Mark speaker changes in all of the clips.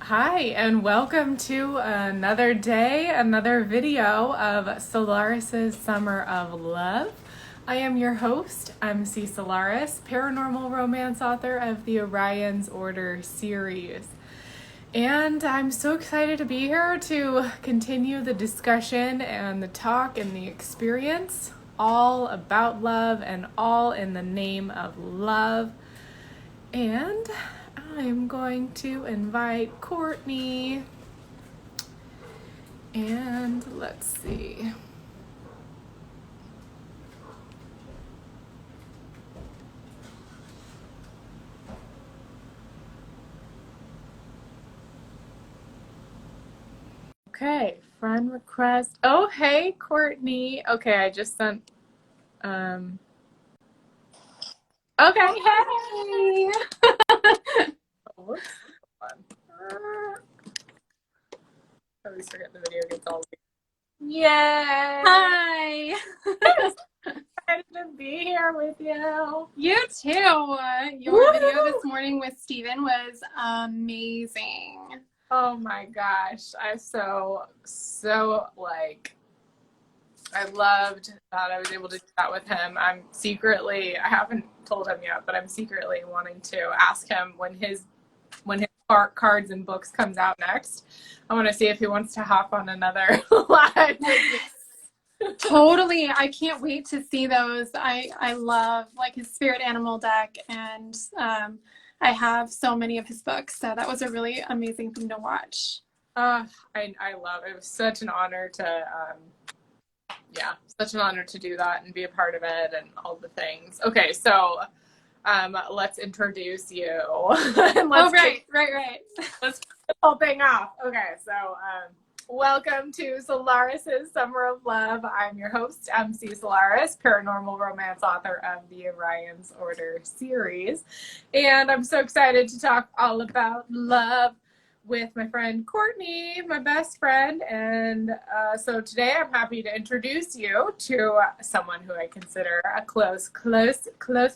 Speaker 1: Hi, and welcome to another day, another video of Solaris's Summer of Love. I am your host, MC Solaris, paranormal romance author of the Orion's Order series. And I'm so excited to be here to continue the discussion and the talk and the experience, all about love and all in the name of love. And I'm going to invite Courtney. And let's see. Okay, friend request. Oh, hey, Courtney. Okay, I just sent. Okay, hey. Whoops. I always forget the video gets all. Yay!
Speaker 2: Hi!
Speaker 1: Excited to be here with you.
Speaker 2: You too. Your video this morning with Steven was amazing.
Speaker 1: Oh my gosh. I loved that I was able to do that with him. I haven't told him yet, but I'm secretly wanting to ask him when his cards and books comes out next. I want to see if he wants to hop on another live.
Speaker 2: Totally. I can't wait to see those. I love like his spirit animal deck, and I have so many of his books, so that was a really amazing thing to watch.
Speaker 1: I love it. It was such an honor to do that and be a part of it and all the things. Okay, so let's introduce you. And
Speaker 2: right.
Speaker 1: Let's kick the whole thing off. Okay, so welcome to Solaris's Summer of Love. I'm your host, MC Solaris, paranormal romance author of the Orion's Order series. And I'm so excited to talk all about love with my friend Courtney, my best friend. And so today I'm happy to introduce you to someone who I consider a close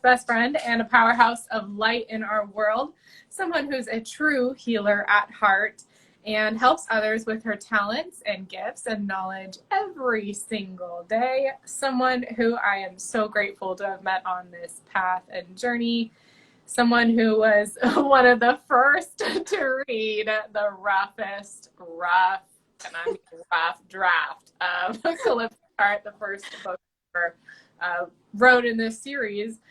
Speaker 1: best friend and a powerhouse of light in our world, someone who's a true healer at heart and helps others with her talents and gifts and knowledge every single day, someone who I am so grateful to have met on this path and journey. Someone who was one of the first to read the rough draft of Calypso Art, the first book I wrote in this series,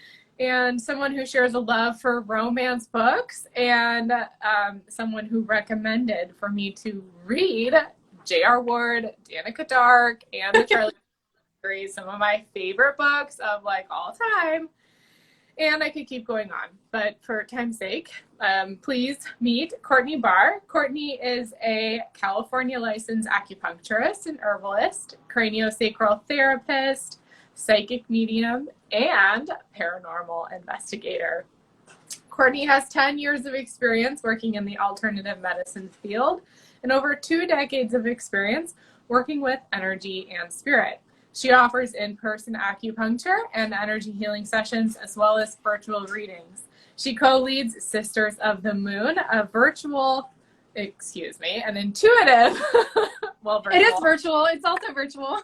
Speaker 1: and someone who shares a love for romance books, and someone who recommended for me to read J.R. Ward, Danica Dark, and the Charlie series, some of my favorite books of like all time. And I could keep going on, but for time's sake, please meet Courtney Barr. Courtney is a California licensed acupuncturist and herbalist, craniosacral therapist, psychic medium, and paranormal investigator. Courtney has 10 years of experience working in the alternative medicine field and over 2 decades of experience working with energy and spirit. She offers in-person acupuncture and energy healing sessions, as well as virtual readings. She co-leads Sisters of the Moon, an intuitive, virtual.
Speaker 2: It is virtual. It's also virtual.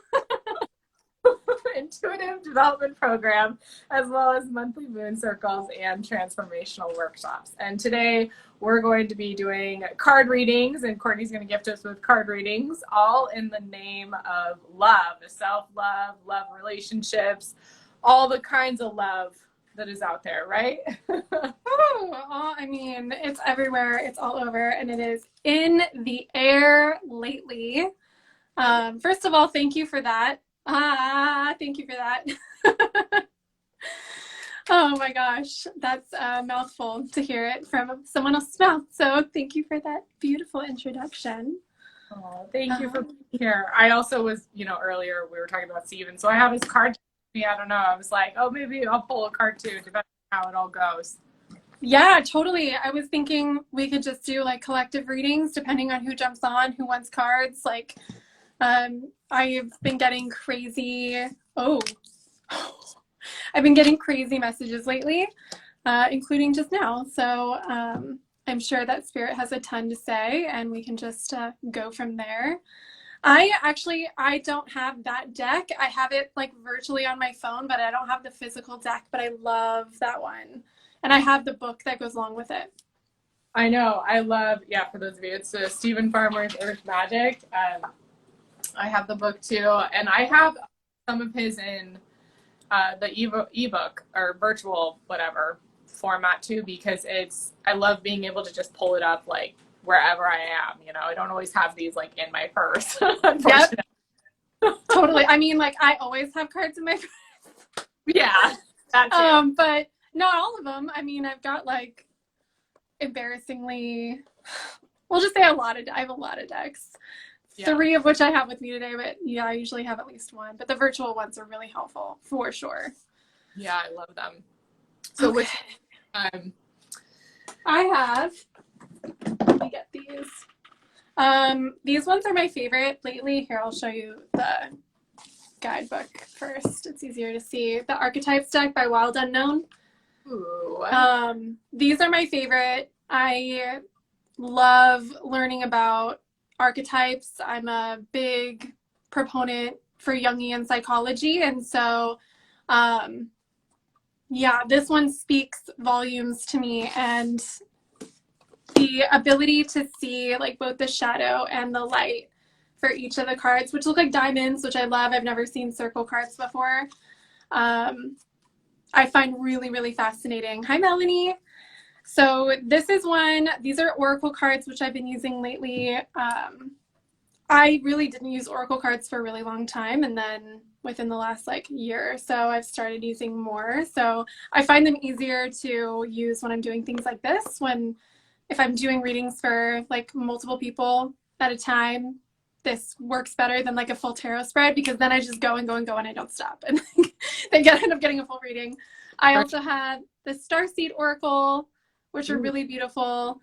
Speaker 1: Intuitive development program, as well as monthly moon circles and transformational workshops. And today we're going to be doing card readings, and Courtney's going to gift us with card readings, all in the name of love, self-love, love relationships, all the kinds of love that is out there, right?
Speaker 2: I mean, it's everywhere. It's all over, and it is in the air lately. First of all, thank you for that. Thank you for that. Oh my gosh, that's a mouthful to hear it from someone else's mouth. So thank you for that beautiful introduction.
Speaker 1: Oh, thank you for being here. I also was, earlier we were talking about Steven, so I have his card. I don't know. I was like, oh, maybe I'll pull a card too, depending on how it all goes.
Speaker 2: Yeah, totally. I was thinking we could just do like collective readings depending on who jumps on, who wants cards. Like, I've been getting crazy. I've been getting crazy messages lately, including just now. So I'm sure that Spirit has a ton to say, and we can just go from there. I don't have that deck. I have it like virtually on my phone, but I don't have the physical deck, but I love that one. And I have the book that goes along with it.
Speaker 1: I know. I love, for those of you, it's Stephen Farmer's Earth Magic. I have the book too, and I have some of his in the ebook or virtual whatever format too, because I love being able to just pull it up like wherever I am. You know, I don't always have these like in my purse.
Speaker 2: Yep. Totally. I mean, like I always have cards in my purse.
Speaker 1: Yeah. That too.
Speaker 2: But not all of them. I mean, I've got like embarrassingly, we'll just say I have a lot of decks. Yeah. 3 of which I have with me today, but yeah, I usually have at least 1. But the virtual ones are really helpful for sure.
Speaker 1: Yeah, I love them. So okay. Which
Speaker 2: I have, let me get these. These ones are my favorite lately. Here, I'll show you the guidebook first. It's easier to see. The Archetypes deck by Wild Unknown.
Speaker 1: Ooh.
Speaker 2: These are my favorite. I love learning about archetypes. I'm a big proponent for Jungian psychology, and so this one speaks volumes to me, and the ability to see like both the shadow and the light for each of the cards, which look like diamonds, which I love. I've never seen circle cards before. I find really, really fascinating. Hi, Melanie. So this is one. These are Oracle cards, which I've been using lately. I really didn't use Oracle cards for a really long time, and then within the last like year or so, I've started using more. So I find them easier to use when I'm doing things like this. If I'm doing readings for like multiple people at a time, this works better than like a full tarot spread, because then I just go and go and go and I don't stop, and then end up getting a full reading. I also have the Starseed Oracle, which are really beautiful.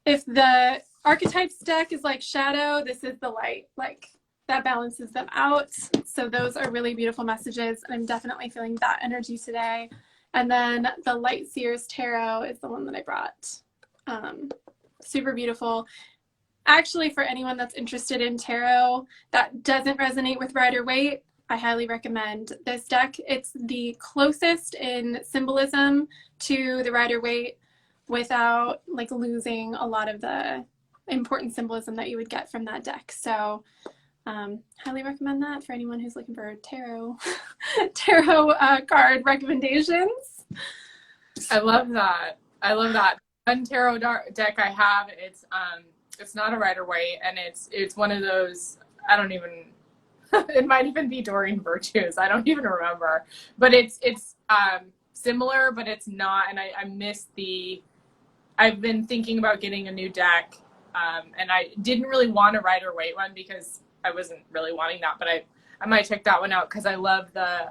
Speaker 2: If the Archetypes deck is like shadow, this is the light, like that balances them out. So those are really beautiful messages, and I'm definitely feeling that energy today. And then the Light Seers Tarot is the one that I brought. Super beautiful. Actually, for anyone that's interested in tarot that doesn't resonate with Rider-Waite, I highly recommend this deck. It's the closest in symbolism to the Rider-Waite without like losing a lot of the important symbolism that you would get from that deck. So highly recommend that for anyone who's looking for tarot card recommendations.
Speaker 1: I love that. One tarot deck I have, it's not a Rider-Waite, and it's one of those, I don't even it might even be Doreen Virtues, I don't even remember, but it's similar, but it's not. And I miss I've been thinking about getting a new deck, and I didn't really want a Rider-Waite one because I wasn't really wanting that, but I might check that one out because I love the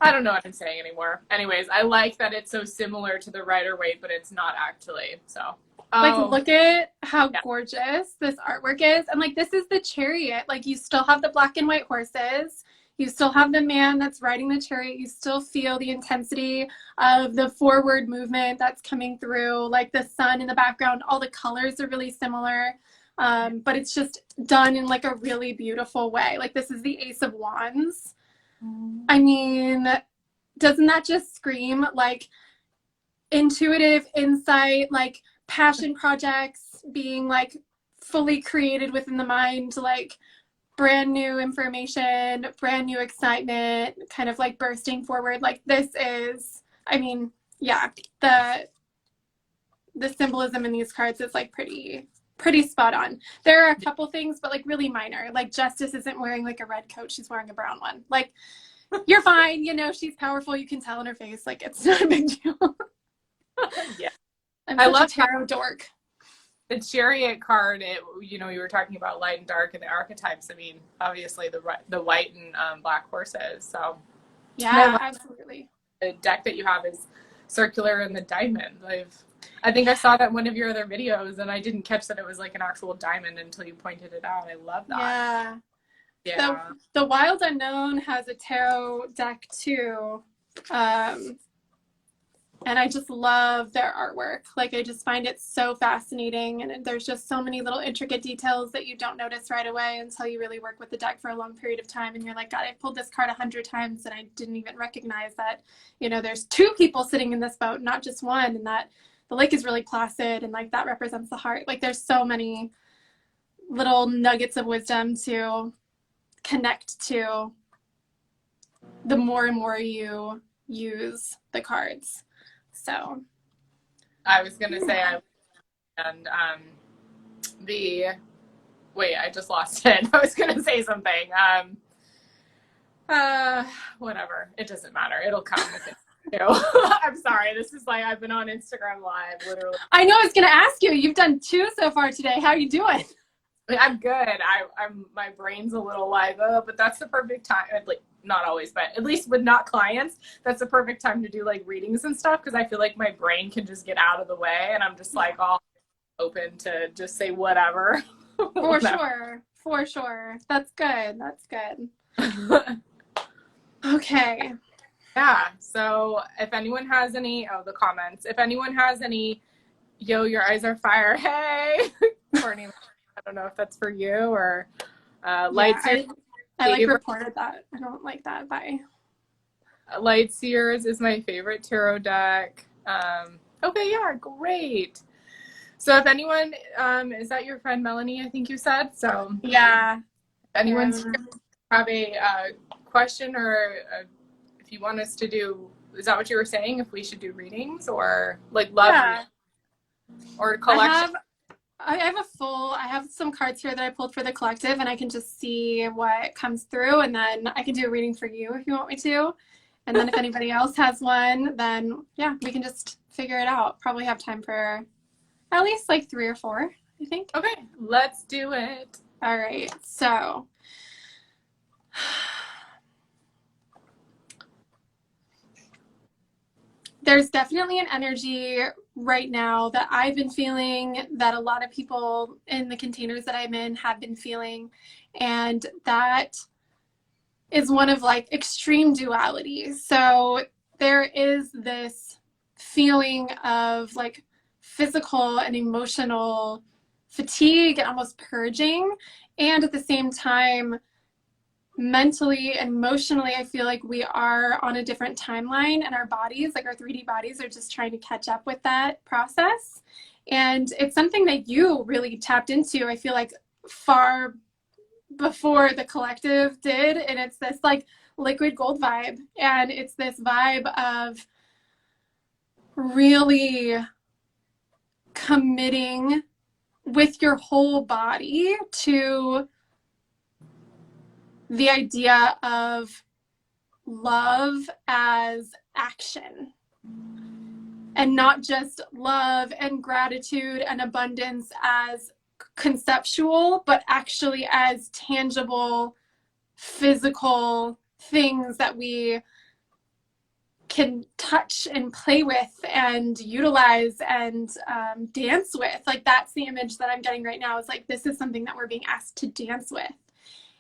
Speaker 1: I don't know what I'm saying anymore. Anyways, I like that it's so similar to the Rider-Waite, but it's not actually. So
Speaker 2: like, look at how gorgeous this artwork is. And like, this is the chariot. Like, you still have the black and white horses. You still have the man that's riding the chariot. You still feel the intensity of the forward movement that's coming through, like the sun in the background. All the colors are really similar, but it's just done in like a really beautiful way. Like, this is the Ace of Wands. I mean, doesn't that just scream like intuitive insight, like passion projects being like fully created within the mind, like brand new information, brand new excitement, kind of like bursting forward. Like, this is, I mean, yeah, the symbolism in these cards is like pretty spot on. There are a couple things, but like really minor. Like, Justice isn't wearing like a red coat, she's wearing a brown one. Like, you're fine, you know, she's powerful, you can tell in her face, like, it's not a big deal.
Speaker 1: Yeah.
Speaker 2: I love a tarot dork.
Speaker 1: The chariot card, you were talking about light and dark and the archetypes. I mean, obviously the white and black horses. So
Speaker 2: yeah, absolutely.
Speaker 1: The deck that you have is circular and the diamond. I think I saw that in one of your other videos, and I didn't catch that it was like an actual diamond until you pointed it out. I love that.
Speaker 2: Yeah. The Wild Unknown has a tarot deck too. And I just love their artwork. Like, I just find it so fascinating. And there's just so many little intricate details that you don't notice right away until you really work with the deck for a long period of time. And you're like, God, I pulled this card 100 times and I didn't even recognize that, you know, there's two people sitting in this boat, not just one. And that the lake is really placid and like that represents the heart. Like, there's so many little nuggets of wisdom to connect to the more and more you use the cards. So
Speaker 1: I was gonna say I just lost it. I was gonna say something. Whatever. It doesn't matter. It'll come with it too. I'm sorry. This is like, I've been on Instagram Live literally.
Speaker 2: I know, I was gonna ask you. You've done 2 so far today. How are you doing?
Speaker 1: I'm good. I'm my brain's a little like, oh, but that's the perfect time. Like, not always, but at least with not clients, that's the perfect time to do like readings and stuff, because I feel like my brain can just get out of the way and I'm just like all open to just say whatever.
Speaker 2: For sure. That's good. Okay.
Speaker 1: Yeah. So if anyone has any, the comments, if anyone has any, yo, your eyes are fire. Hey, Courtney, I don't know if that's for you or lights.
Speaker 2: Yeah, I like reported that. I don't like that. Bye.
Speaker 1: Lightseers is my favorite tarot deck. Okay, yeah, great. So if anyone, is that your friend Melanie, I think you said? So
Speaker 2: yeah.
Speaker 1: If anyone's have a question or if you want us to do, is that what you were saying? If we should do readings or like love readings or collection?
Speaker 2: I have some cards here that I pulled for the collective, and I can just see what comes through, and then I can do a reading for you if you want me to. And then if anybody else has one, then yeah, we can just figure it out. Probably have time for at least like 3 or 4, I think.
Speaker 1: Okay, let's do it.
Speaker 2: All right, so there's definitely an energy right now that I've been feeling, that a lot of people in the containers that I'm in have been feeling, and that is one of like extreme duality. So there is this feeling of like physical and emotional fatigue and almost purging, and at the same time mentally and emotionally, I feel like we are on a different timeline, and our bodies, like our 3D bodies, are just trying to catch up with that process. And it's something that you really tapped into, I feel like, far before the collective did. And it's this like liquid gold vibe. And it's this vibe of really committing with your whole body to the idea of love as action, and not just love and gratitude and abundance as conceptual, but actually as tangible, physical things that we can touch and play with and utilize and dance with. Like, that's the image that I'm getting right now, is like, this is something that we're being asked to dance with.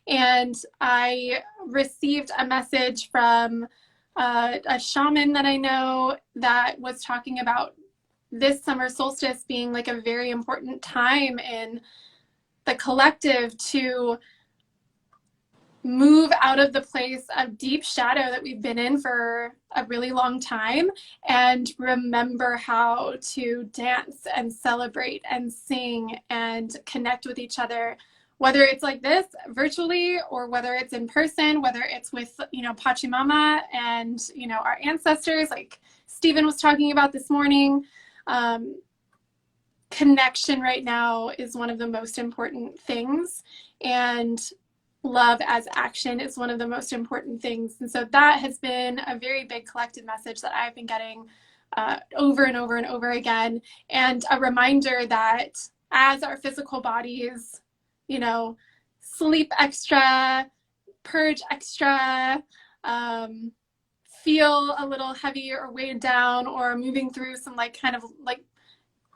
Speaker 2: And I received a message from a shaman that I know that was talking about this summer solstice being like a very important time in the collective to move out of the place of deep shadow that we've been in for a really long time, and remember how to dance and celebrate and sing and connect with each other, whether it's like this virtually or whether it's in person, whether it's with, you know, Pachamama and, you know, our ancestors, like Stephen was talking about this morning. Connection right now is one of the most important things, and love as action is one of the most important things. And so that has been a very big collective message that I've been getting over and over and over again, and a reminder that as our physical bodies, you know, sleep extra, purge extra, feel a little heavy or weighed down, or moving through some like kind of like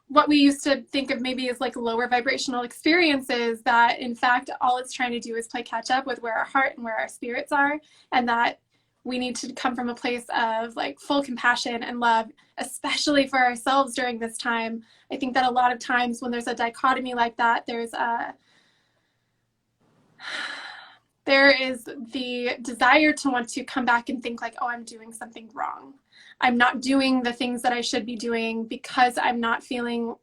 Speaker 2: what we used to think of maybe as like lower vibrational experiences, that in fact all it's trying to do is play catch up with where our heart and where our spirits are, and that we need to come from a place of like full compassion and love, especially for ourselves during this time. I think that a lot of times when there's a dichotomy like that, there is the desire to want to come back and think like, oh, I'm doing something wrong. I'm not doing the things that I should be doing because I'm not feeling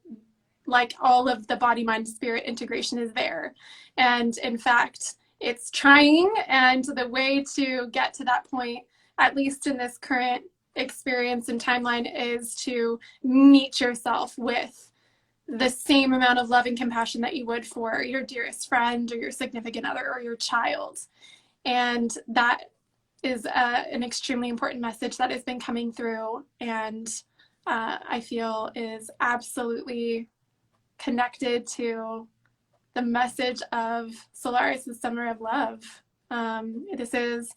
Speaker 2: like all of the body, mind, spirit integration is there. And in fact, it's trying, and the way to get to that point, at least in this current experience and timeline, is to meet yourself with the same amount of love and compassion that you would for your dearest friend or your significant other or your child. And that is an extremely important message that has been coming through, and I feel is absolutely connected to the message of Solaris' Summer of Love. This is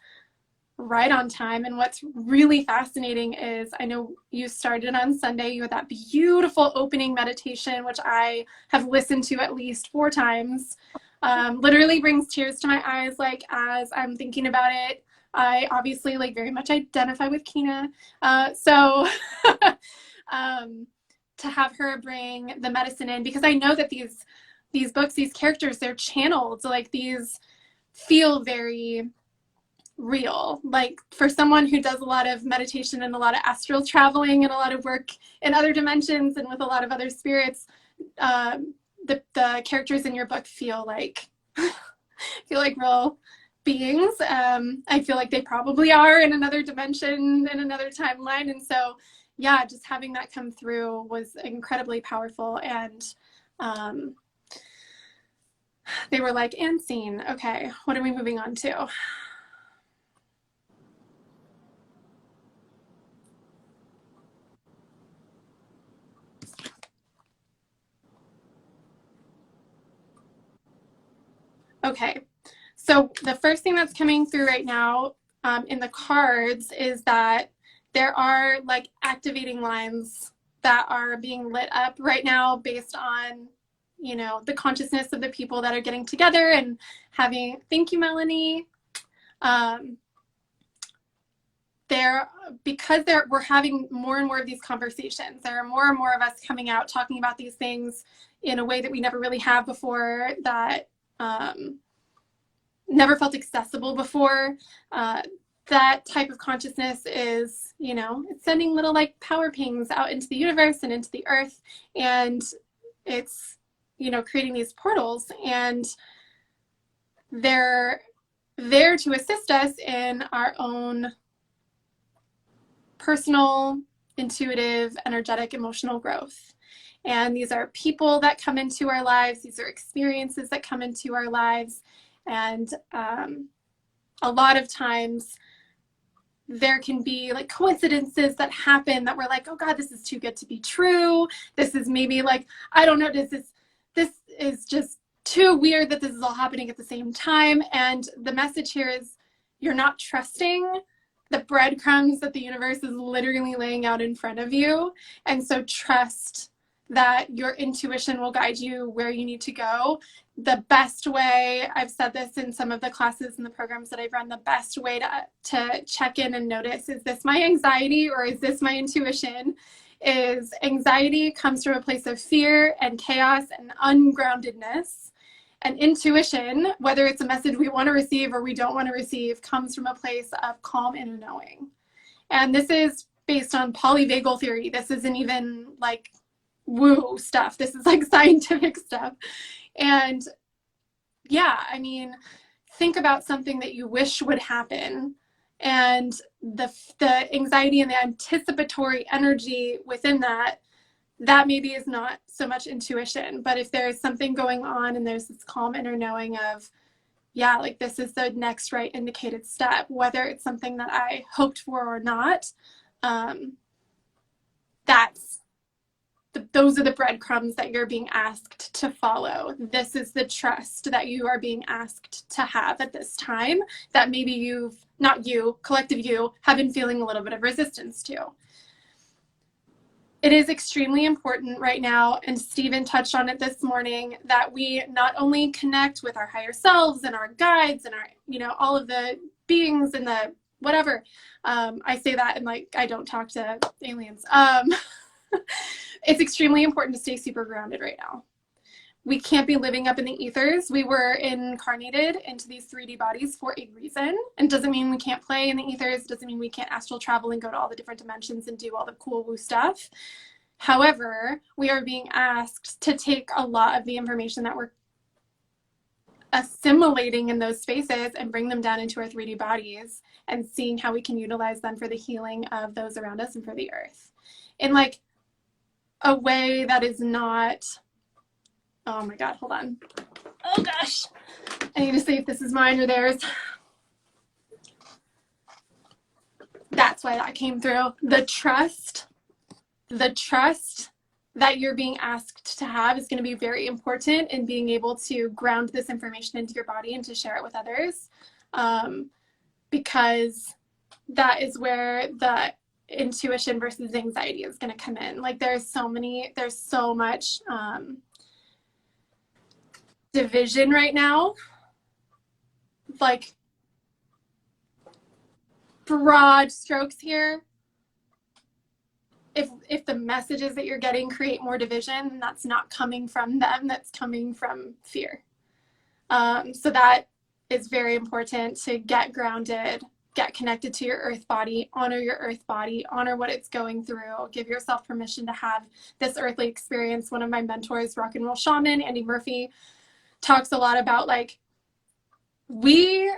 Speaker 2: right on time. And what's really fascinating is, I know you started on Sunday, you had that beautiful opening meditation, which I have listened to at least 4 times. Literally brings tears to my eyes, like, as I'm thinking about it. I obviously like very much identify with Kina. So to have her bring the medicine in, because I know that these books, these characters, they're channeled, like these feel very real. Like for someone who does a lot of meditation and a lot of astral traveling and a lot of work in other dimensions and with a lot of other spirits, the characters in your book feel like real beings. I feel like they probably are in another dimension, in another timeline. And so, yeah, just having that come through was incredibly powerful. And they were like, and scene. Okay, what are we moving on to? Okay, so the first thing that's coming through right now in the cards is that there are like activating lines that are being lit up right now based on, you know, the consciousness of the people that are getting together and having, thank you, Melanie. We're having more and more of these conversations. There are more and more of us coming out talking about these things in a way that we never really have before, that never felt accessible before. That type of consciousness is, you know, it's sending little like power pings out into the universe and into the earth, and it's, you know, creating these portals, and they're there to assist us in our own personal, intuitive, energetic, emotional growth. And these are people that come into our lives. These are experiences that come into our lives. And a lot of times there can be like coincidences that happen that we're like, oh God, this is too good to be true. This is maybe like, I don't know, this is just too weird that this is all happening at the same time. And the message here is, you're not trusting the breadcrumbs that the universe is literally laying out in front of you. And so trust that your intuition will guide you where you need to go. The best way, I've said this in some of the classes and the programs that I've run, the best way to check in and notice, is this my anxiety or is this my intuition? Is anxiety comes from a place of fear and chaos and ungroundedness. And intuition, whether it's a message we want to receive or we don't want to receive, comes from a place of calm inner knowing. And this is based on polyvagal theory. This isn't even like woo stuff. This is like scientific stuff. And yeah, I mean, think about something that you wish would happen, and the anxiety and the anticipatory energy within that maybe is not so much intuition. But if there's something going on and there's this calm inner knowing of, yeah, like this is the next right indicated step, whether it's something that I hoped for or not, those are the breadcrumbs that you're being asked to follow. This is the trust that you are being asked to have at this time that maybe collective you, have been feeling a little bit of resistance to. It is extremely important right now, and Stephen touched on it this morning, that we not only connect with our higher selves and our guides and our, you know, all of the beings and the whatever. I say that and like I don't talk to aliens. It's extremely important to stay super grounded right now. We can't be living up in the ethers. We were incarnated into these 3D bodies for a reason. And doesn't mean we can't play in the ethers. Doesn't mean we can't astral travel and go to all the different dimensions and do all the cool woo stuff. However, we are being asked to take a lot of the information that we're assimilating in those spaces and bring them down into our 3D bodies and seeing how we can utilize them for the healing of those around us and for the earth in like a way that is not, oh my God, hold on. Oh gosh, I need to see if this is mine or theirs. That's why that came through. The trust that you're being asked to have is going to be very important in being able to ground this information into your body and to share it with others, because that is where the intuition versus anxiety is going to come in. Like there's so much division right now, like broad strokes here. If the messages that you're getting create more division, that's not coming from them, that's coming from fear. So that is very important to get grounded, get connected to your earth body, honor your earth body, honor what it's going through, give yourself permission to have this earthly experience. One of my mentors, rock and roll shaman, Andy Murphy, talks a lot about like, we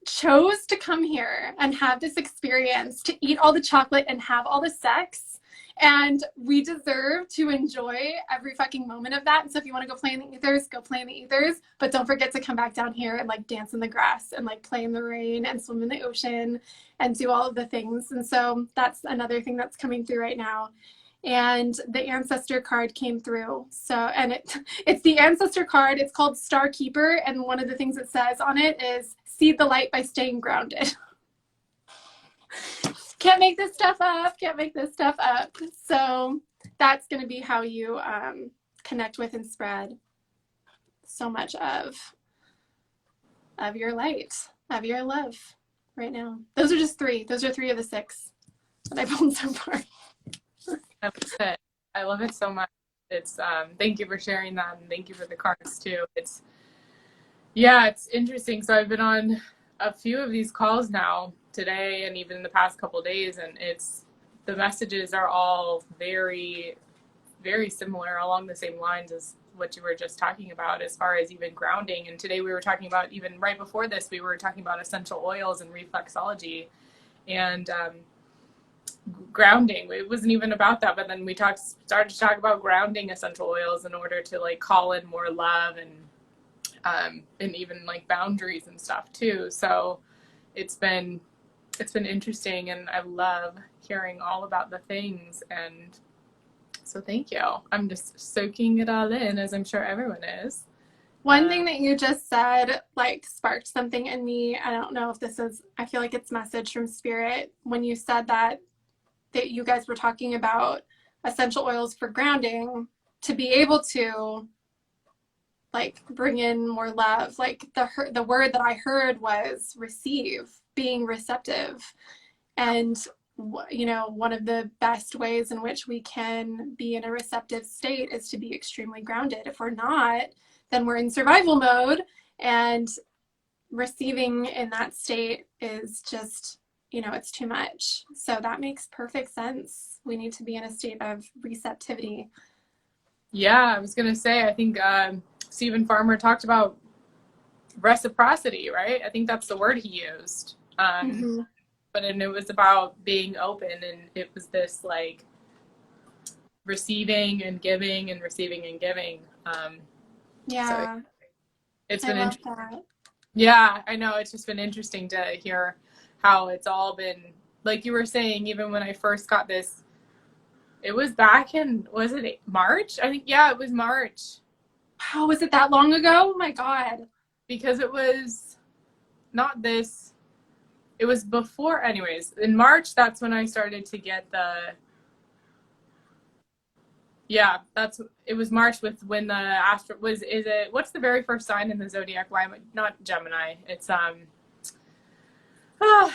Speaker 2: chose to come here and have this experience, to eat all the chocolate and have all the sex, and we deserve to enjoy every fucking moment of that. And so if you want to go play in the ethers, go play in the ethers, but don't forget to come back down here and like dance in the grass and like play in the rain and swim in the ocean and do all of the things. And so that's another thing that's coming through right now. And the ancestor card came through. So, and it's the ancestor card. It's called Star Keeper. And one of the things it says on it is seed the light by staying grounded. Can't make this stuff up. Can't make this stuff up. So that's going to be how you connect with and spread so much of your light, of your love right now. Those are just three. Those are 3 of the 6 that I've pulled so far.
Speaker 1: I love it. I love it so much. It's thank you for sharing that, and thank you for the cards too. It's interesting. So I've been on a few of these calls now today and even in the past couple of days, and the messages are all very, very similar, along the same lines as what you were just talking about as far as even grounding. And today we were talking about, even right before this, we were talking about essential oils and reflexology and grounding. It wasn't even about that, but then we started to talk about grounding essential oils in order to like call in more love and even like boundaries and stuff too. So it's been interesting, and I love hearing all about the things. And so thank you. I'm just soaking it all in, as I'm sure everyone is.
Speaker 2: One thing that you just said like sparked something in me. I don't know if this is, I feel like it's message from spirit. When you said that you guys were talking about essential oils for grounding, to be able to like bring in more love, like the word that I heard was receive, being receptive. And you know, one of the best ways in which we can be in a receptive state is to be extremely grounded. If we're not, then we're in survival mode, and receiving in that state is just, you know, it's too much. So that makes perfect sense. We need to be in a state of receptivity.
Speaker 1: Yeah, I was going to say, I think Stephen Farmer talked about reciprocity, right? I think that's the word he used. But it was about being open, and it was this like receiving and giving and receiving and giving.
Speaker 2: Yeah.
Speaker 1: So it's
Speaker 2: I
Speaker 1: been
Speaker 2: love
Speaker 1: interesting.
Speaker 2: that.
Speaker 1: Yeah, I know. It's just been interesting to hear how it's all been, like you were saying, even when I first got this, it was back in, was it March? I think, yeah, it was March.
Speaker 2: Wow, was it that long ago? Oh my God.
Speaker 1: Because it was not this, it was before, anyways. In March, that's when I started to get it was March with when the what's the very first sign in the zodiac? Why am I not Gemini? It's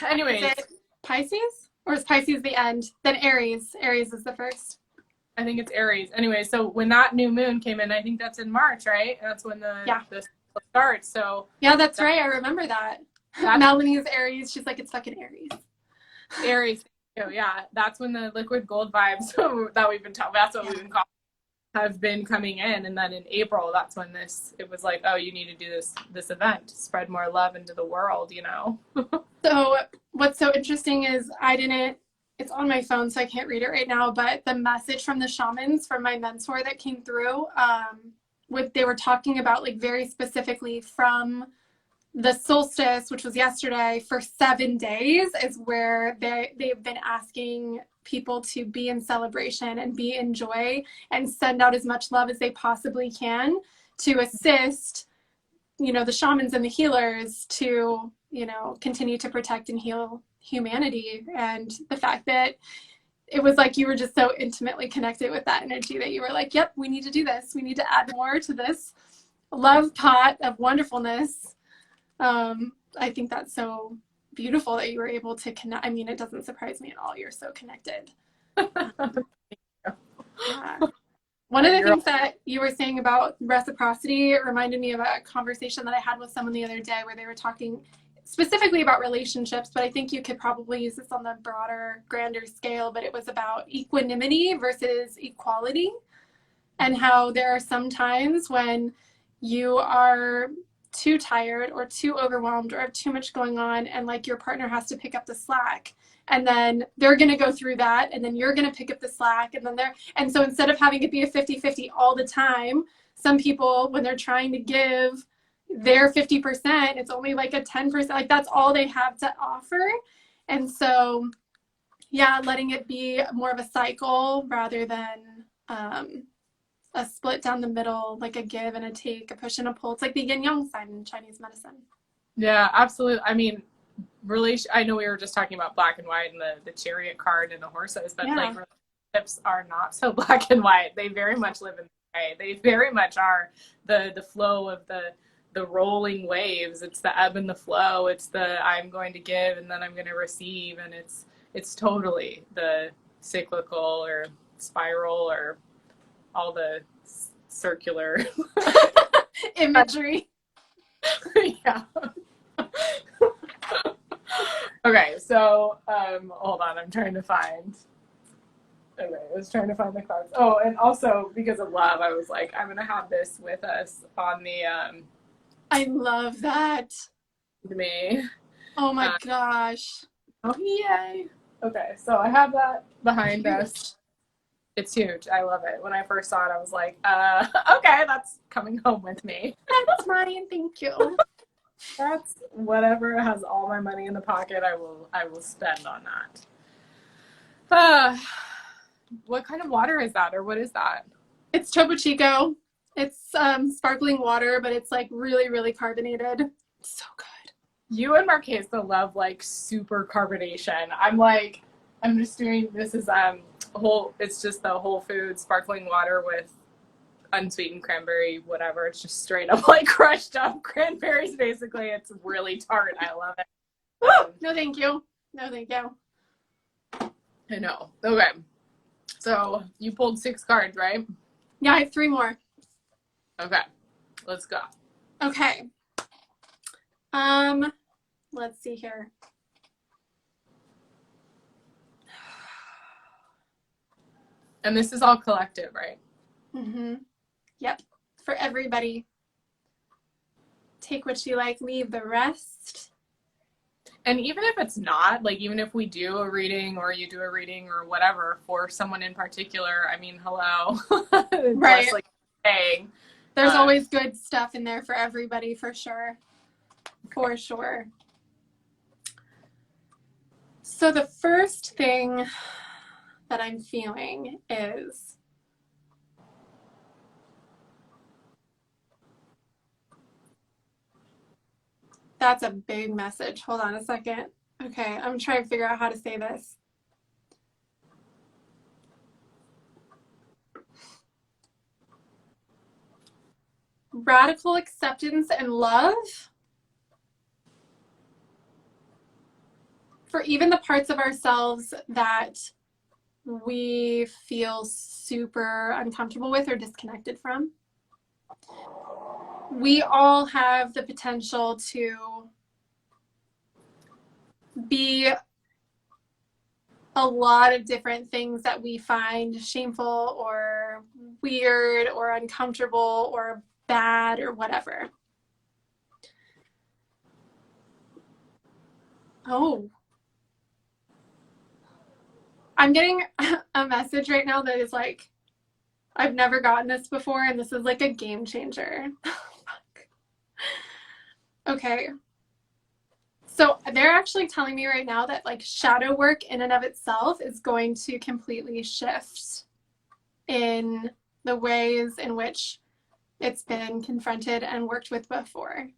Speaker 1: Anyways,
Speaker 2: Is it Pisces? Or is Pisces the end? Then Aries. Aries is the first.
Speaker 1: I think it's Aries. Anyway, so when that new moon came in, I think that's in March, right? That's when the cycle starts. So
Speaker 2: yeah, that's right. I remember that. Melanie's Aries. She's like, it's fucking Aries.
Speaker 1: Aries. Yeah, that's when the liquid gold vibes that we've been talking. That's what we've been calling have been coming in, and then in April, that's when it was like, oh, you need to do this event, spread more love into the world, you know.
Speaker 2: So what's so interesting is it's on my phone, so I can't read it right now, but the message from the shamans from my mentor that came through, they were talking about like very specifically from the solstice, which was yesterday, for 7 days is where they've been asking people to be in celebration and be in joy and send out as much love as they possibly can to assist, the shamans and the healers to, continue to protect and heal humanity. And the fact that it was like you were just so intimately connected with that energy that you were like, yep, we need to do this. We need to add more to this love pot of wonderfulness. I think that's so beautiful that you were able to connect. I mean, it doesn't surprise me at all. You're so connected. Yeah. One of the things that you were saying about reciprocity, it reminded me of a conversation that I had with someone the other day where they were talking specifically about relationships, but I think you could probably use this on the broader, grander scale, but it was about equanimity versus equality, and how there are some times when you are too tired or too overwhelmed or have too much going on, and like your partner has to pick up the slack, and then they're going to go through that, and then you're going to pick up the slack, and so instead of having it be a 50-50 all the time, some people, when they're trying to give their 50%, it's only like a 10%, like that's all they have to offer. And so letting it be more of a cycle rather than a split down the middle, like a give and a take, a push and a pull. It's like the yin yang sign in Chinese medicine.
Speaker 1: Yeah, absolutely. I mean, I know we were just talking about black and white and the chariot card and the horses, but like relationships are not so black and white. They very much live in the gray. They very much are the flow of the rolling waves. It's the ebb and the flow. It's the I'm going to give and then I'm going to receive, and it's totally the cyclical or spiral or all the circular
Speaker 2: imagery.
Speaker 1: Yeah. Okay, so hold on, I was trying to find the cards. Oh, and also because of love, I was like, I'm gonna have this with us on the
Speaker 2: I love that.
Speaker 1: Me.
Speaker 2: Oh my gosh.
Speaker 1: Oh yay. Okay, so I have that behind us. It's huge. I love it. When I first saw it, I was like, okay, that's coming home with me.
Speaker 2: That's mine, thank you.
Speaker 1: That's whatever has all my money in the pocket, I will spend on that. What kind of water is that, or what is that?
Speaker 2: It's Topo Chico. It's sparkling water, but it's like really, really carbonated. It's so good.
Speaker 1: You and Marquesa love like super carbonation. I'm just doing this is it's just the Whole Foods sparkling water with unsweetened cranberry, whatever. It's just straight up like crushed up cranberries, basically. It's really tart. I love it.
Speaker 2: No, thank you. No, thank you.
Speaker 1: I know. Okay. So you pulled 6 cards, right?
Speaker 2: Yeah, I have 3 more.
Speaker 1: Okay. Let's go.
Speaker 2: Okay. Let's see here.
Speaker 1: And this is all collective, right?
Speaker 2: Mm-hmm. Yep. For everybody. Take what you like, leave the rest.
Speaker 1: And even if it's not, like, even if we do a reading or you do a reading or whatever for someone in particular, I mean, hello.
Speaker 2: Right.
Speaker 1: Just, like, saying.
Speaker 2: There's always good stuff in there for everybody, for sure. For sure. So the first thing that I'm feeling is that's a big message. Hold on a second. Okay, I'm trying to figure out how to say this. Radical acceptance and love. for even the parts of ourselves that we feel super uncomfortable with or disconnected from, we all have the potential to be a lot of different things that we find shameful or weird or uncomfortable or bad or whatever. Oh, I'm getting a message right now that is like, I've never gotten this before, and this is like a game changer. Okay. So they're actually telling me right now that like shadow work in and of itself is going to completely shift in the ways in which it's been confronted and worked with before.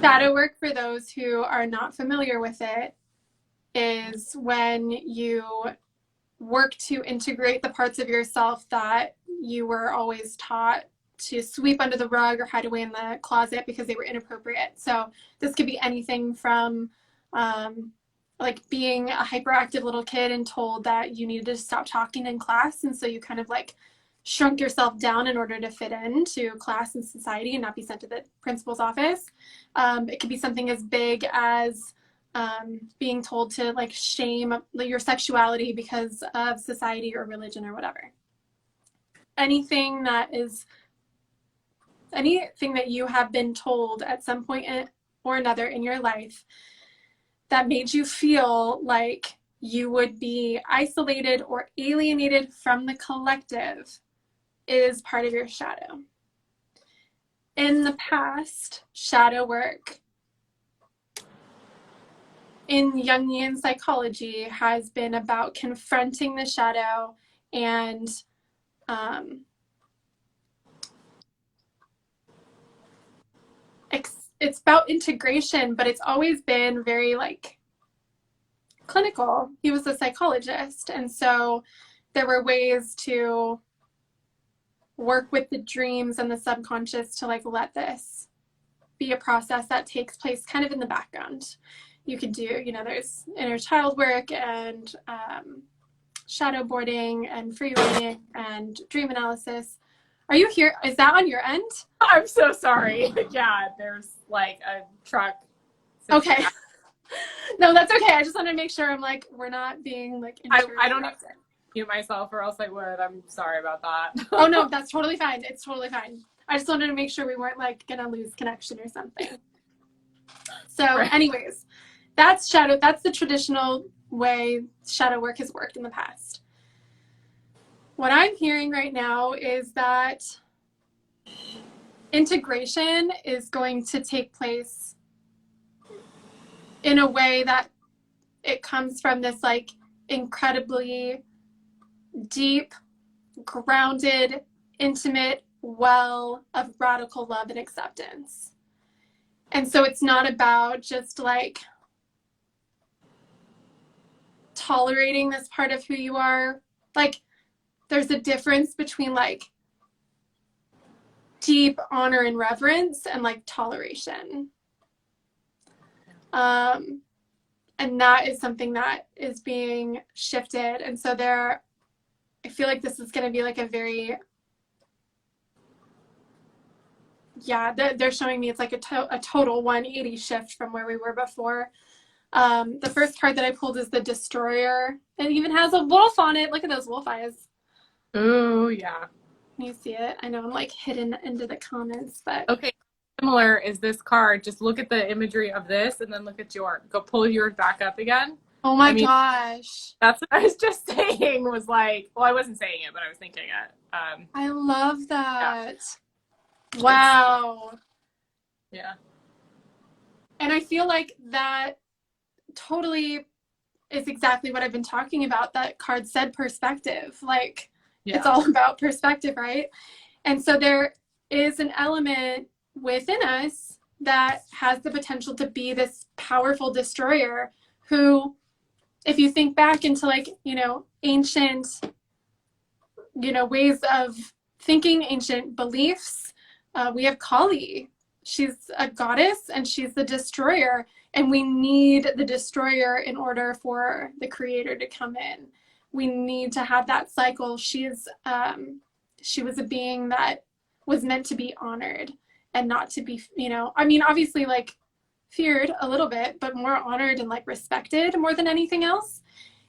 Speaker 2: Shadow work, for those who are not familiar with it, is when you work to integrate the parts of yourself that you were always taught to sweep under the rug or hide away in the closet because they were inappropriate. So this could be anything from like being a hyperactive little kid and told that you needed to stop talking in class, and so you kind of like shrunk yourself down in order to fit into class and society and not be sent to the principal's office. It could be something as big as being told to like shame your sexuality because of society or religion or whatever. Anything that you have been told at some point or another in your life that made you feel like you would be isolated or alienated from the collective is part of your shadow. In the past, shadow work in Jungian psychology has been about confronting the shadow and it's about integration, but it's always been very like clinical. He was a psychologist, and so there were ways to work with the dreams and the subconscious to like let this be a process that takes place kind of in the background. You could do, there's inner child work and shadow boarding and free writing and dream analysis. Are you here? Is that on your end?
Speaker 1: I'm so sorry. Yeah, there's like a truck.
Speaker 2: Okay. No, that's okay. I just wanted to make sure we're not being like
Speaker 1: I don't have to mute myself or else I would. I'm sorry about that.
Speaker 2: Oh no, that's totally fine. It's totally fine. I just wanted to make sure we weren't like gonna lose connection or something. So anyways, that's shadow. That's the traditional way shadow work has worked in the past. What I'm hearing right now is that integration is going to take place in a way that it comes from this like incredibly deep, grounded, intimate well of radical love and acceptance. And so it's not about just like tolerating this part of who you are. Like there's a difference between like deep honor and reverence and like toleration. And that is something that is being shifted. And so I feel like this is going to be like a very, they're showing me it's like a total 180 shift from where we were before. The first card that I pulled is the Destroyer. It even has a wolf on it. Look at those wolf eyes.
Speaker 1: Oh, yeah.
Speaker 2: Can you see it? I know I'm like hidden into the comments, but.
Speaker 1: Okay. Similar is this card. Just look at the imagery of this and then look at go pull yours back up again.
Speaker 2: Oh my gosh.
Speaker 1: That's what I was just saying was like, well, I wasn't saying it, but I was thinking it.
Speaker 2: I love that. Yeah. Wow.
Speaker 1: Yeah.
Speaker 2: And I feel like that totally is exactly what I've been talking about. That card said perspective. Like, It's all about perspective, right? And so there is an element within us that has the potential to be this powerful destroyer who, if you think back into like, ancient, ways of thinking, ancient beliefs, we have Kali, she's a goddess and she's the destroyer, and we need the destroyer in order for the creator to come in. We need to have that cycle. She was a being that was meant to be honored and not to be, I mean, obviously like feared a little bit, but more honored and like respected more than anything else.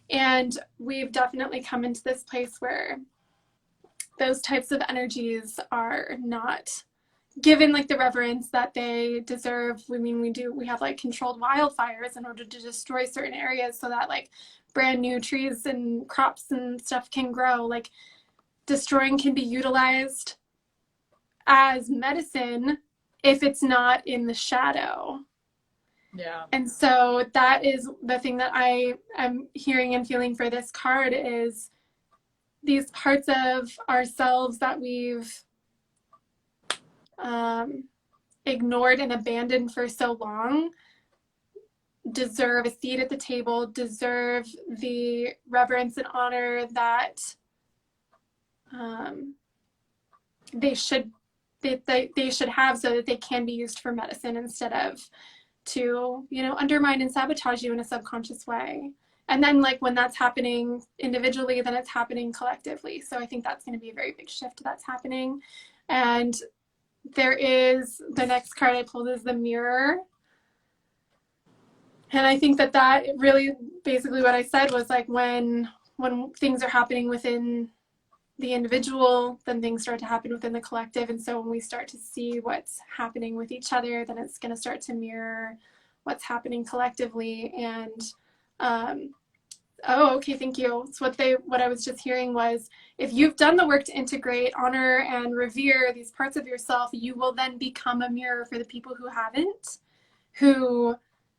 Speaker 2: And we've definitely come into this place where those types of energies are not given like the reverence that they deserve. I mean, we have like controlled wildfires in order to destroy certain areas so that like brand new trees and crops and stuff can grow. Like destroying can be utilized as medicine if it's not in the shadow.
Speaker 1: Yeah.
Speaker 2: And so that is the thing that I am hearing and feeling for this card, is these parts of ourselves that we've ignored and abandoned for so long deserve a seat at the table, deserve the reverence and honor that they should have, so that they can be used for medicine instead of to, undermine and sabotage you in a subconscious way. And then like when that's happening individually, then it's happening collectively. So I think that's going to be a very big shift that's happening. And there is, the next card I pulled is the Mirror. And I think that really basically what I said was like when things are happening within the individual, then things start to happen within the collective. And so when we start to see what's happening with each other, then it's going to start to mirror what's happening collectively. And okay, thank you. So what I was just hearing was, if you've done the work to integrate, honor, and revere these parts of yourself, you will then become a mirror for the people who haven't, who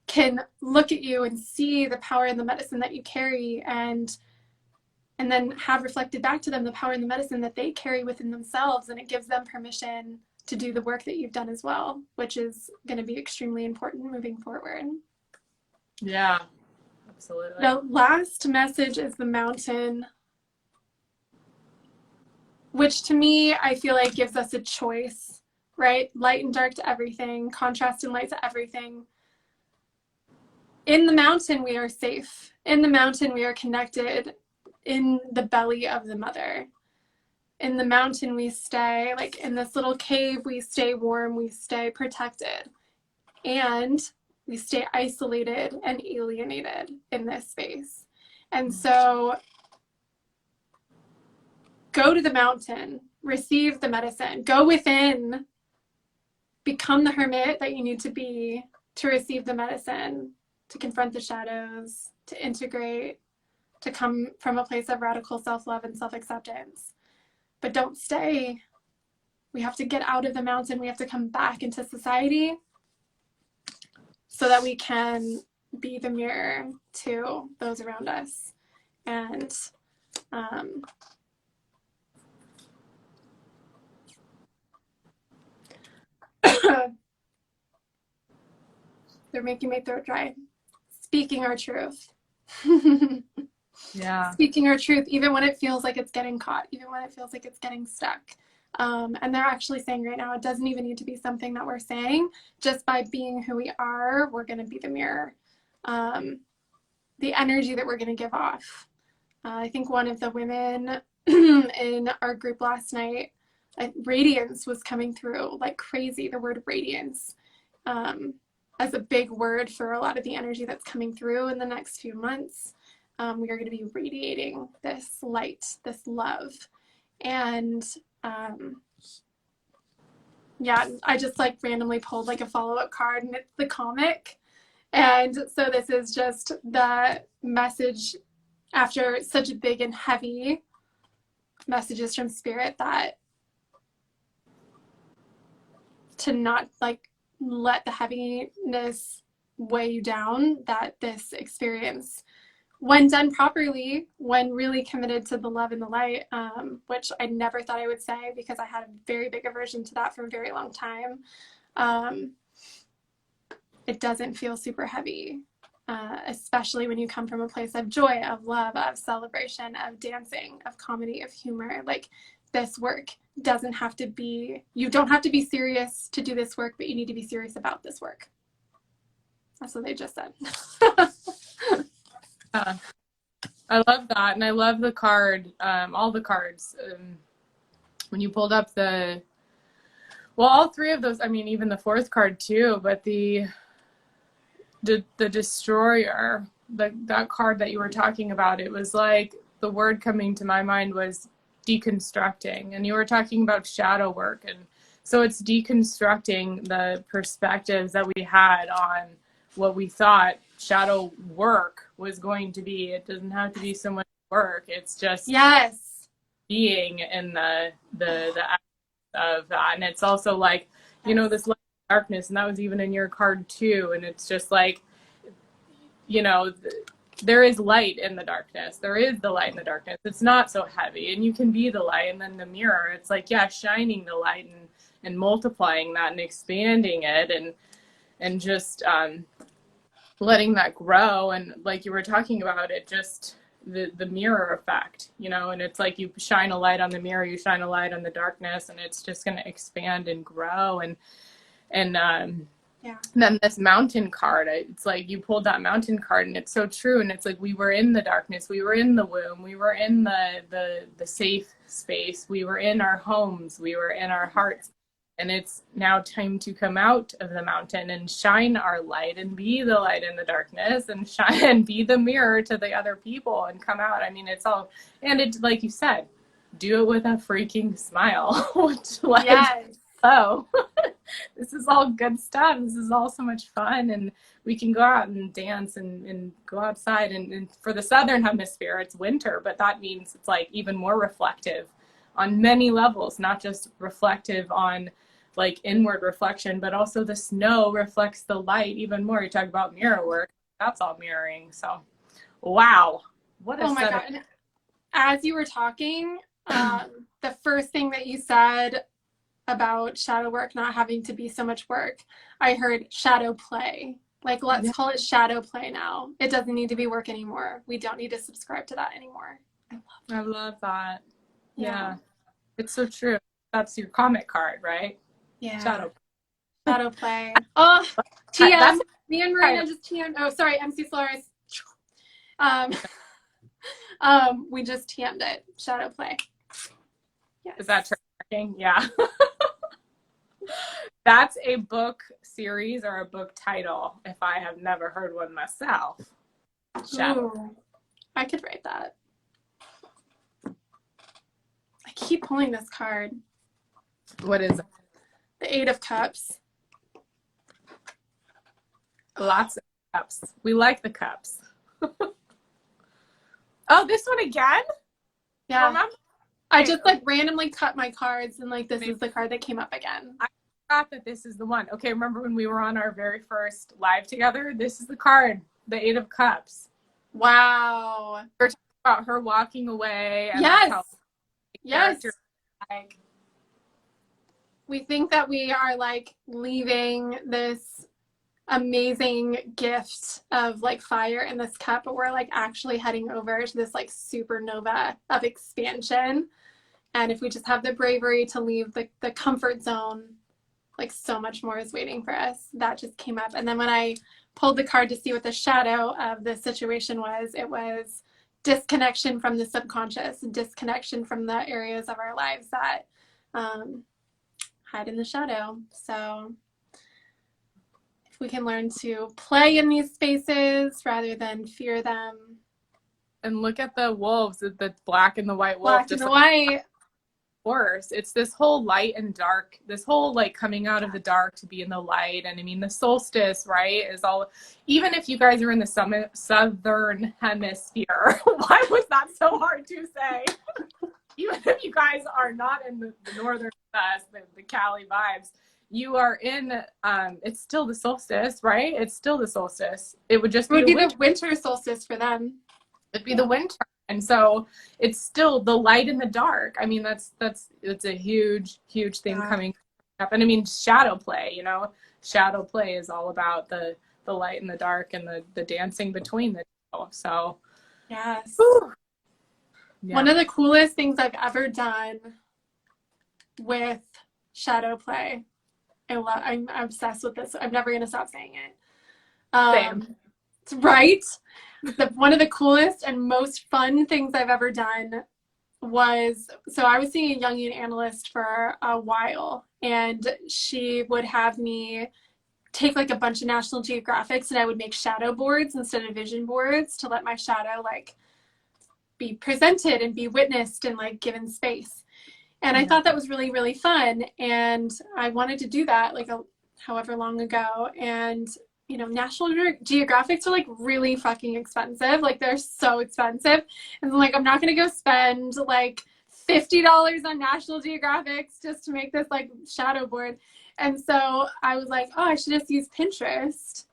Speaker 2: can look at you and see the power and the medicine that you carry, and then have reflected back to them the power and the medicine that they carry within themselves. And it gives them permission to do the work that you've done as well, which is going to be extremely important moving forward.
Speaker 1: Yeah, absolutely.
Speaker 2: The last message is the Mountain, which to me, I feel like gives us a choice, right? Light and dark to everything, contrast and light to everything. In the Mountain, we are safe. In the Mountain, we are connected in the belly of the mother. In the Mountain, we stay, like in this little cave, we stay warm, we stay protected, and we stay isolated and alienated in this space. And so go to the Mountain, receive the medicine, go within, become the hermit that you need to be to receive the medicine, to confront the shadows, to integrate, to come from a place of radical self-love and self-acceptance. But don't stay. We have to get out of the Mountain. We have to come back into society so that we can be the mirror to those around us. And they're making my throat dry. Speaking our truth.
Speaker 1: Yeah.
Speaker 2: Speaking our truth, even when it feels like it's getting caught, even when it feels like it's getting stuck. And they're actually saying right now, it doesn't even need to be something that we're saying. Just by being who we are, we're going to be the mirror. The energy that we're going to give off. I think one of the women in our group last night, radiance was coming through like crazy. The word radiance as a big word for a lot of the energy that's coming through in the next few months. We are going to be radiating this light, this love. And yeah, I just like randomly pulled like a follow-up card, and it's the comic. And so this is just the message after such big and heavy messages from Spirit, that to not like let the heaviness weigh you down, that this experience, when done properly, when really committed to the love and the light, which I never thought I would say, because I had a very big aversion to that for a very long time, it doesn't feel super heavy, especially when you come from a place of joy, of love, of celebration, of dancing, of comedy, of humor. Like this work doesn't have to be, you don't have to be serious to do this work, but you need to be serious about this work. That's what they just said.
Speaker 1: I love that. And I love the card, all the cards. When you pulled up all three of those, I mean, even the fourth card too, but the destroyer, that card that you were talking about, it was like the word coming to my mind was deconstructing. And you were talking about shadow work. And so it's deconstructing the perspectives that we had on what we thought shadow work was going to be. It doesn't have to be so much work. It's just being in the act of that. And it's also like, you know, this light and darkness, and that was even in your card too. And it's just like, you know, there is light in the darkness. There is the light in the darkness. It's not so heavy, and you can be the light. And then the mirror, it's like, yeah, shining the light and multiplying that and expanding it and just letting that grow. And like you were talking about it, just the mirror effect, you know, and it's like you shine a light on the mirror, you shine a light on the darkness, and it's just going to expand and grow. And then this mountain card, it's like you pulled that mountain card, and it's so true. And it's like we were in the darkness, we were in the womb, we were in the safe space, we were in our homes, we were in our hearts. And it's now time to come out of the mountain and shine our light and be the light in the darkness and shine and be the mirror to the other people and come out. I mean, it's all, and it's like you said, do it with a freaking smile. Which, like, oh, this is all good stuff. This is all so much fun. And we can go out and dance and go outside. And for the Southern Hemisphere, it's winter, but that means it's like even more reflective on many levels, not just reflective on like inward reflection, but also the snow reflects the light even more. You talk about mirror work, that's all mirroring. So, wow. What a
Speaker 2: my God. As you were talking, the first thing that you said about shadow work not having to be so much work, I heard shadow play. Like, let's call it shadow play now. It doesn't need to be work anymore. We don't need to subscribe to that anymore.
Speaker 1: I love that. Yeah. It's so true. That's your comic card, right?
Speaker 2: Yeah.
Speaker 1: Shadow
Speaker 2: play. Oh, TM. Me and Marina just TM. Oh, sorry, MC Solaris. We just TM'd it. Shadow play. Yes.
Speaker 1: Is that tracking? Yeah. That's a book series or a book title, if I have never heard one myself. Shadow.
Speaker 2: Ooh, I could write that. I keep pulling this card.
Speaker 1: What is it?
Speaker 2: The 8 of Cups.
Speaker 1: Lots of cups. We like the cups. Oh, this one again?
Speaker 2: Yeah. Remember? I just like randomly cut my cards, and like this is the card that came up again.
Speaker 1: I forgot that this is the one. Okay, remember when we were on our very first live together? This is the card, the 8 of Cups.
Speaker 2: Wow.
Speaker 1: We're talking about her walking away. And
Speaker 2: yes. Like, we think that we are like leaving this amazing gift of like fire in this cup, but we're like actually heading over to this like supernova of expansion. And if we just have the bravery to leave the comfort zone, like so much more is waiting for us. That just came up. And then when I pulled the card to see what the shadow of the situation was, it was disconnection from the subconscious, disconnection from the areas of our lives that hide in the shadow. So if we can learn to play in these spaces rather than fear them.
Speaker 1: And look at the wolves, the black and the white wolf.
Speaker 2: Black and the white.
Speaker 1: Course, it's this whole light and dark, this whole like coming out of the dark to be in the light. And I mean, the solstice, right, is all, even if you guys are in the southern hemisphere, why was that so hard to say? Even if you guys are not in the northern US, the Cali vibes, you are in, it's still the solstice, right? It's still the solstice. It would just be
Speaker 2: the winter solstice for them.
Speaker 1: It'd be the winter. And so it's still the light in the dark. I mean, that's a huge thing coming up. And I mean, shadow play, you know, shadow play is all about the light and the dark and the dancing between the two. So
Speaker 2: yes. Yeah. One of the coolest things I've ever done with shadow play. I'm obsessed with this. I'm never going to stop saying it.
Speaker 1: Same.
Speaker 2: Right? One of the coolest and most fun things I've ever done was, so I was seeing a Jungian analyst for a while, and she would have me take like a bunch of National Geographics, and I would make shadow boards instead of vision boards to let my shadow like be presented and be witnessed and like given space. And I thought that was really, really fun. And I wanted to do that like however long ago. And, you know, National Geographics are like really fucking expensive. Like they're so expensive. And I'm like, I'm not going to go spend like $50 on National Geographics just to make this like shadow board. And so I was like, oh, I should just use Pinterest.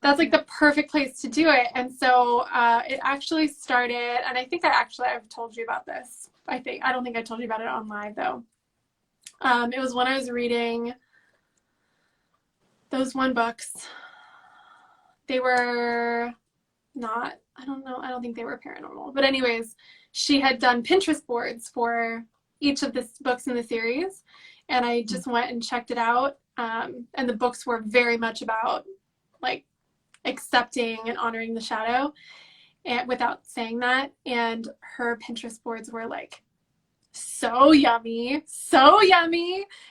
Speaker 2: That's like the perfect place to do it. And so it actually started, and I think I've told you about this. I don't think I told you about it on live though. It was when I was reading those one books. They were not, I don't think they were paranormal. But anyways, she had done Pinterest boards for each of the books in the series. And I just went and checked it out. And the books were very much about like accepting and honoring the shadow, and without saying that. And her Pinterest boards were like so yummy.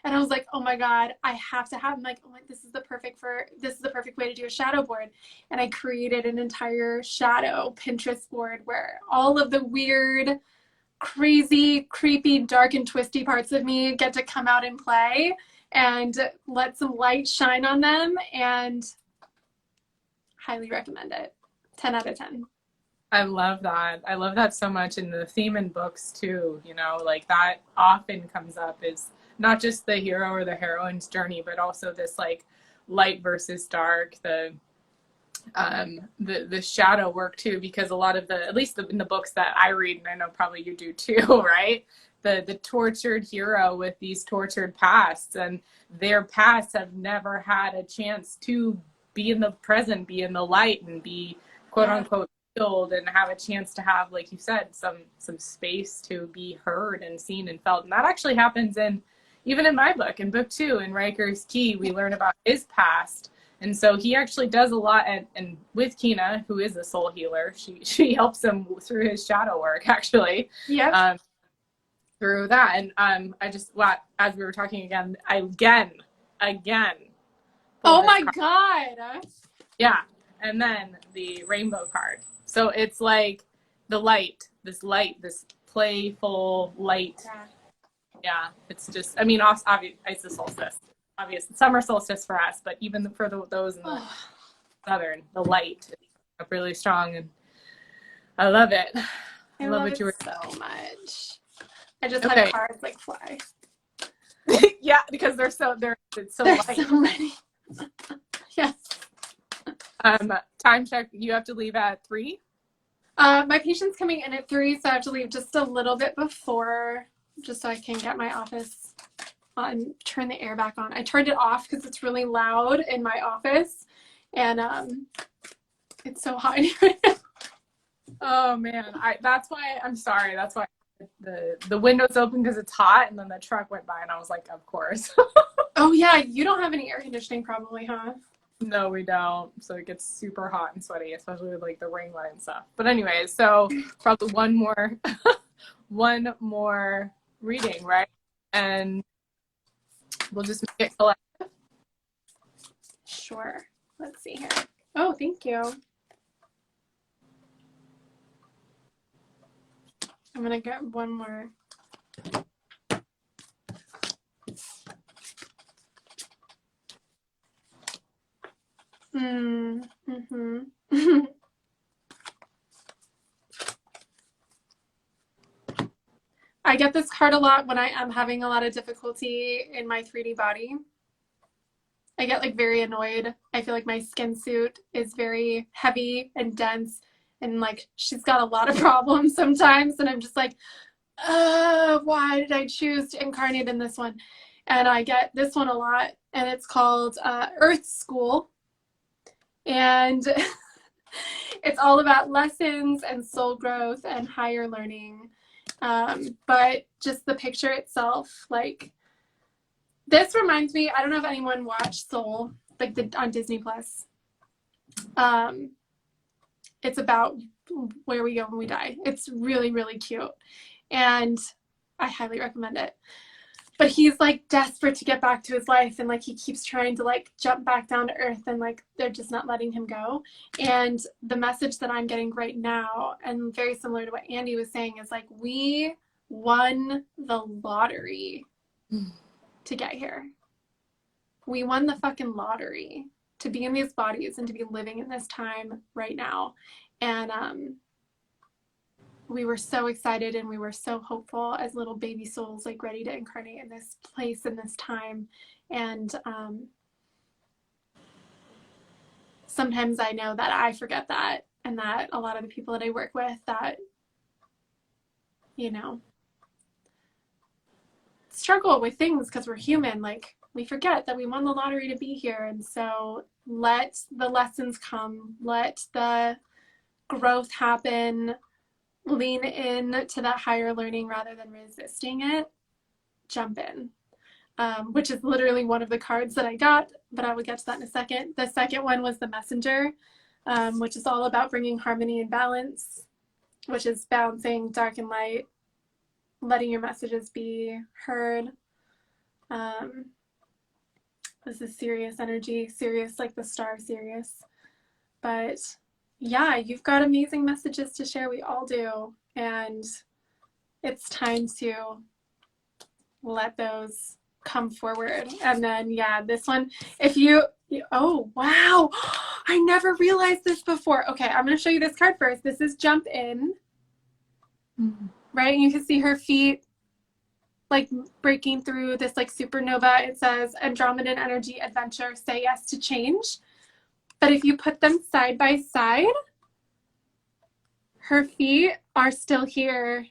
Speaker 2: And I was like, oh my God, I have to have them. Like, oh, this is the perfect way to do a shadow board. And I created an entire shadow Pinterest board where all of the weird, crazy, creepy, dark and twisty parts of me get to come out and play and let some light shine on them. And highly recommend it. 10 out of 10.
Speaker 1: I love that. I love that so much. And the theme in books too, you know, like that often comes up is not just the hero or the heroine's journey, but also this like light versus dark, the shadow work too, because a lot of at least in the books that I read, and I know probably you do too, right? The tortured hero with these tortured pasts, and their pasts have never had a chance to be in the present, be in the light, and be quote unquote healed, and have a chance to have, like you said, some space to be heard and seen and felt. And that actually happens even in my book, in book 2, in Riker's Key, we learn about his past. And so he actually does a lot, and with Kina, who is a soul healer, she helps him through his shadow work, actually.
Speaker 2: Yep.
Speaker 1: Through that. And as we were talking again.
Speaker 2: Oh my God.
Speaker 1: Yeah. And then the rainbow card. So it's like the light, this playful light. Yeah. It's just, I mean, obviously it's the solstice. Obviously, summer solstice for us, but even for those in the southern, the light is really strong, and I love it.
Speaker 2: I love
Speaker 1: what you were
Speaker 2: so much. I just had cards like fly.
Speaker 1: Yeah, because it's so
Speaker 2: There's
Speaker 1: light.
Speaker 2: so many. Yes.
Speaker 1: Time check. You have to leave at 3.
Speaker 2: My patient's coming in at 3, so I have to leave just a little bit before, just so I can get my office on, turn the air back on. I turned it off because it's really loud in my office, and it's so hot in here.
Speaker 1: Oh man, that's why I'm sorry. That's why the window's open, because it's hot, and then the truck went by, and I was like, of course.
Speaker 2: Oh yeah, you don't have any air conditioning probably, huh?
Speaker 1: No, we don't. So it gets super hot and sweaty, especially with like the ring light and stuff. But anyways, so probably one more reading, right? And we'll just make it collective.
Speaker 2: Sure. Let's see here. Oh, thank you. I'm gonna get one more. I get this card a lot when I am having a lot of difficulty in my 3D body. I get like very annoyed. I feel like my skin suit is very heavy and dense, and like she's got a lot of problems sometimes, and I'm just like, why did I choose to incarnate in this one? And I get this one a lot, and it's called Earth School. And it's all about lessons and soul growth and higher learning. But just the picture itself, like, this reminds me, I don't know if anyone watched Soul, like on Disney Plus. It's about where we go when we die. It's really, really cute. And I highly recommend it. But he's like desperate to get back to his life, and like he keeps trying to like jump back down to earth, and like they're just not letting him go. And the message that I'm getting right now, and very similar to what Andy was saying, is like we won the lottery to get here. We won the fucking lottery to be in these bodies and to be living in this time right now. And we were so excited and we were so hopeful as little baby souls, like ready to incarnate in this place in this time. And sometimes I know that I forget that, and that a lot of the people that I work with that, you know, struggle with things because we're human, like we forget that we won the lottery to be here. And so let the lessons come, let the growth happen, lean in to that higher learning rather than resisting it. Jump in, which is literally one of the cards that I got, but I will get to that in a second. The second one was the Messenger, which is all about bringing harmony and balance, which is balancing dark and light, letting your messages be heard. This is Sirius energy, Sirius like the star Sirius. But yeah, you've got amazing messages to share. We all do. And it's time to let those come forward. And then, yeah, this one, if you, oh, wow. I never realized this before. Okay, I'm going to show you this card first. This is Jump In. Mm-hmm. Right? And you can see her feet like breaking through this like supernova. It says Andromedan energy, adventure, say yes to change. But if you put them side by side, her feet are still here.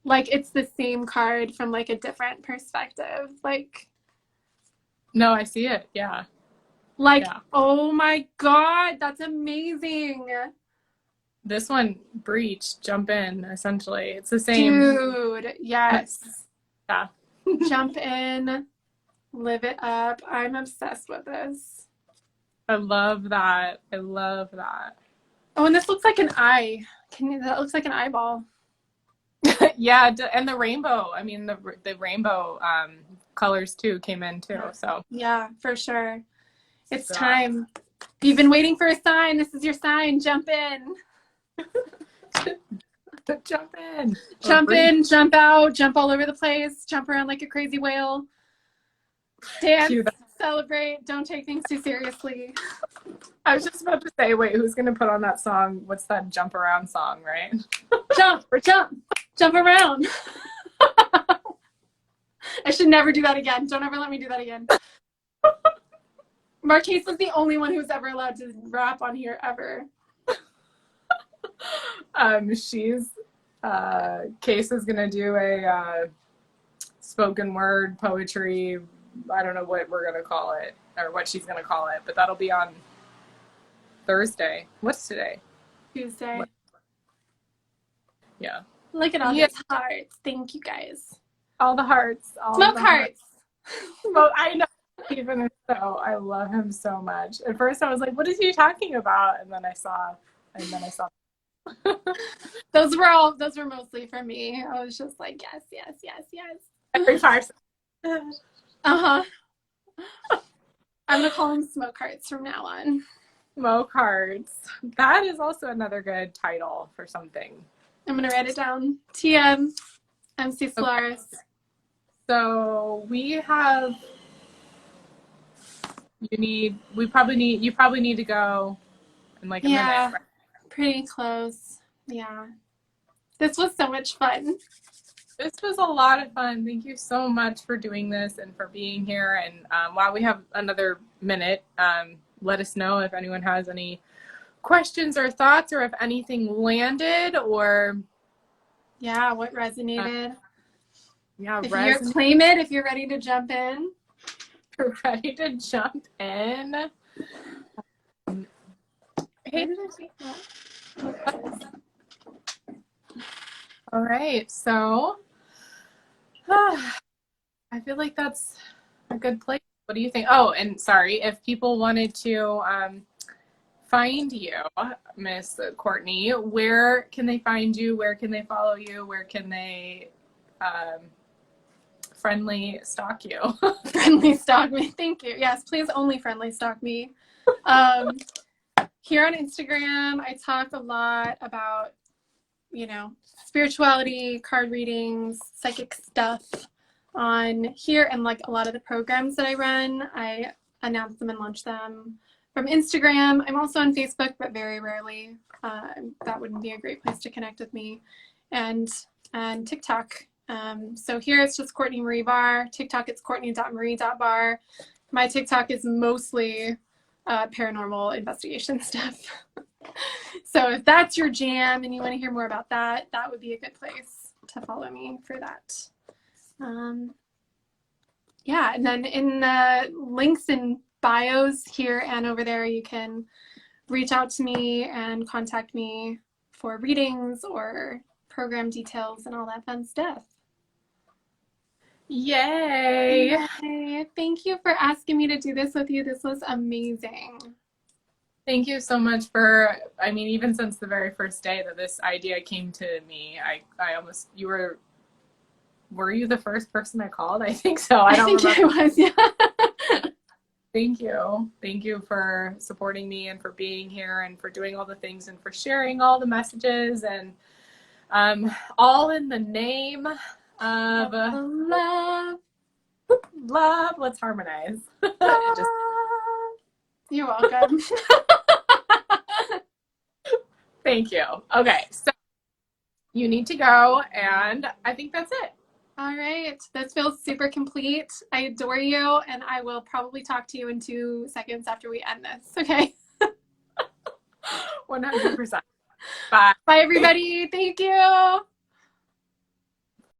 Speaker 2: Like it's the same card from like a different perspective. Like,
Speaker 1: no, I see it. Yeah.
Speaker 2: Like, yeah. Oh my God, that's amazing.
Speaker 1: This one, breach, jump in, essentially. It's the same.
Speaker 2: Dude, yes.
Speaker 1: Yeah.
Speaker 2: Jump in, live it up. I'm obsessed with this.
Speaker 1: I love that. I love that.
Speaker 2: Oh, and this looks like an eye. That looks like an eyeball.
Speaker 1: Yeah, and the rainbow. I mean, the rainbow colors too came in too. So
Speaker 2: yeah, for sure. It's time. You've been waiting for a sign. This is your sign. Jump in.
Speaker 1: Jump in.
Speaker 2: Jump in, jump out, jump all over the place, jump around like a crazy whale. Dance, celebrate, don't take things too seriously.
Speaker 1: I was just about to say, wait, who's going to put on that song? What's that jump around song, right?
Speaker 2: Jump around. I should never do that again. Don't ever let me do that again. Marquise is the only one who's ever allowed to rap on here ever.
Speaker 1: Case is gonna do a spoken word poetry. I don't know what we're gonna call it or what she's gonna call it, but that'll be on Thursday. What's today?
Speaker 2: Tuesday.
Speaker 1: What? Yeah.
Speaker 2: Look at all these hearts. Thank you guys.
Speaker 1: All the hearts.
Speaker 2: Smoke hearts.
Speaker 1: Well, I know. Even so, I love him so much. At first, I was like, "What is he talking about?" And then I saw.
Speaker 2: Those were mostly for me. I was just like, yes.
Speaker 1: Every time.
Speaker 2: I'm gonna call them smoke hearts from now on.
Speaker 1: Smoke hearts. That is also another good title for something.
Speaker 2: I'm gonna write it down. TM, MC Solaris.
Speaker 1: Okay. So we have. You probably need to go in like a minute. Right?
Speaker 2: Pretty close. Yeah. This was so much fun.
Speaker 1: This was a lot of fun. Thank you so much for doing this and for being here. And while we have another minute, let us know if anyone has any questions or thoughts, or if anything landed, or
Speaker 2: what resonated.
Speaker 1: Claim
Speaker 2: it if you're ready to jump in.
Speaker 1: You're ready to jump in. Hey, did I see that? All right. So I feel like that's a good place. What do you think? Oh, and sorry, if people wanted to find you, Miss Courtney, where can they find you? Where can they follow you? Where can they friendly stalk you?
Speaker 2: Friendly stalk me. Thank you. Yes, please only friendly stalk me. Here on Instagram, I talk a lot about, you know, spirituality, card readings, psychic stuff on here, and like a lot of the programs that I run, I announce them and launch them from Instagram. I'm also on Facebook, but very rarely. That wouldn't be a great place to connect with me. And TikTok. So here it's just Courtney Marie Barr. TikTok, it's courtney.marie.barr. My TikTok is mostly paranormal investigation stuff. So if that's your jam and you want to hear more about that, that would be a good place to follow me for that. Yeah, and then in the links and bios here and over there, you can reach out to me and contact me for readings or program details and all that fun stuff.
Speaker 1: Yay!
Speaker 2: Yay. Thank you for asking me to do this with you. This was amazing.
Speaker 1: Thank you so much for, I mean, even since the very first day that this idea came to me, I almost, were you the first person I called? I think so. I don't remember.
Speaker 2: I was, yeah.
Speaker 1: Thank you. Thank you for supporting me and for being here and for doing all the things and for sharing all the messages and all in the name of
Speaker 2: love.
Speaker 1: Love. Let's harmonize.
Speaker 2: You're welcome.
Speaker 1: Thank you. Okay, so you need to go, and I think that's it.
Speaker 2: All right. This feels super complete. I adore you, and I will probably talk to you in 2 seconds after we end this. Okay.
Speaker 1: 100%. Bye.
Speaker 2: Bye, everybody. Thank you.